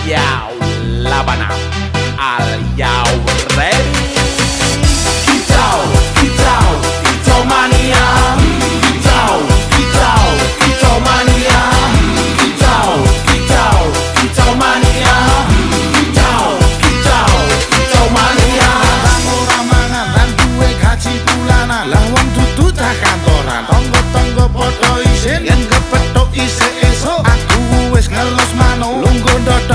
Yo, Labana, are you ready? Kicau, kicau, kicau mania. Kicau, kicau, kicau mania. Kicau, kicau, kicau mania. Kicau, kicau, kicau mania. Ora mangan lan duwe gaji bulanan, lah wong dudu tak kantoran, tonggo-tonggo padha